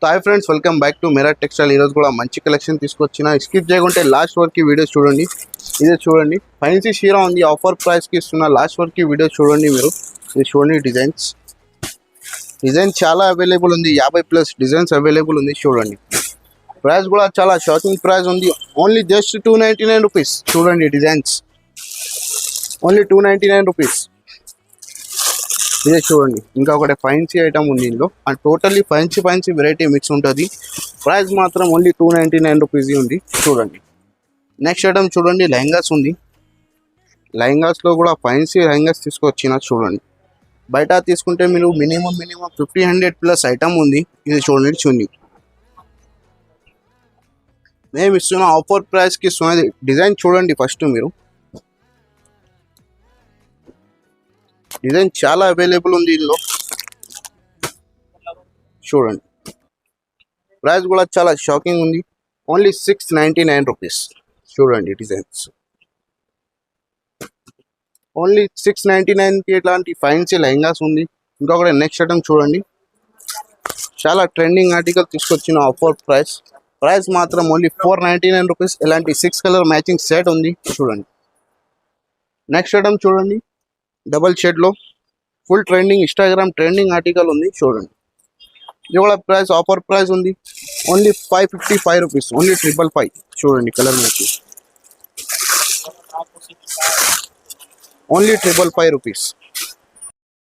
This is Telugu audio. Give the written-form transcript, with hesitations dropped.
तो hi friends welcome back to मेरा टेक्सटाइल కూడా మంచి కలెక్షన్ తీసుకొచ్చిన స్కిప్ చేయకుంటే లాస్ట్ వరకు వీడియోస్ చూడండి ఇదే చూడండి ఫ్యాన్సీ షీరా ఉంది ఆఫర్ ప్రైస్ కి ఇస్తున్న లాస్ట్ వరకు వీడియోస్ చూడండి మీరు ఇది చూడండి డిజైన్ చాలా అవైలబుల్ ఉంది 50 ప్లస్ డిజైన్స్ అవైలబుల్ ఉంది చూడండి ప్రైస్ కూడా చాలా షాకింగ్ ప్రైస్ ఉంది ఓన్లీ జస్ట్ 299 రూపీస్ చూడండి డిజైన్స్ ఓన్లీ 299 రూపీస్ ఇదే చూడండి ఇంకా ఒకటి ఫ్యాన్సీ ఐటమ్ ఉంది ఇందులో and totally fancy variety mix ఉంటుంది ప్రైస్ మాత్రం ఓన్లీ 299 రూపీస్ ఉంది చూడండి నెక్స్ట్ ఐటమ్ చూడండి లెహంగాస్ ఉంది లెహంగాస్లో కూడా ఫ్యాన్సీ లెహంగాస్ తీసుకొచ్చిన చూడండి బయట తీసుకుంటే మీరు మినిమం 1500 ప్లస్ ఐటమ్ ఉంది ఇది చూడండి మేము ఇస్తున్న ఆఫర్ ప్రైస్కి ఇస్తున్నది డిజైన్ చూడండి ఫస్ట్ మీరు డిజైన్ చాలా అవైలబుల్ ఉంది ఇందులో చూడండి ప్రైస్ కూడా చాలా షాకింగ్ ఉంది ఓన్లీ 699 రూపీస్ చూడండి డిజైన్స్ ఓన్లీ 699కి ఇట్లాంటి ఫ్యాన్సీ లెహంగాస్ ఉంది ఇంకొకటి నెక్స్ట్ ఐటమ్ చూడండి చాలా ట్రెండింగ్ ఆర్టికల్ తీసుకొచ్చిన ఆఫర్ ప్రైస్ మాత్రం ఓన్లీ 499 రూపీస్ ఇలాంటి 6 కలర్ మ్యాచింగ్ సెట్ ఉంది చూడండి నెక్స్ట్ ఐటమ్ చూడండి డబల్ షేడ్లో full trending Instagram trending article ఉంది చూడండి ఇది కూడా ప్రైస్ ఆఫర్ ప్రైస్ ఉంది ఓన్లీ 555 రూపీస్ ఓన్లీ 555 చూడండి కలర్ మ్యాచింగ్ ఓన్లీ 555 రూపీస్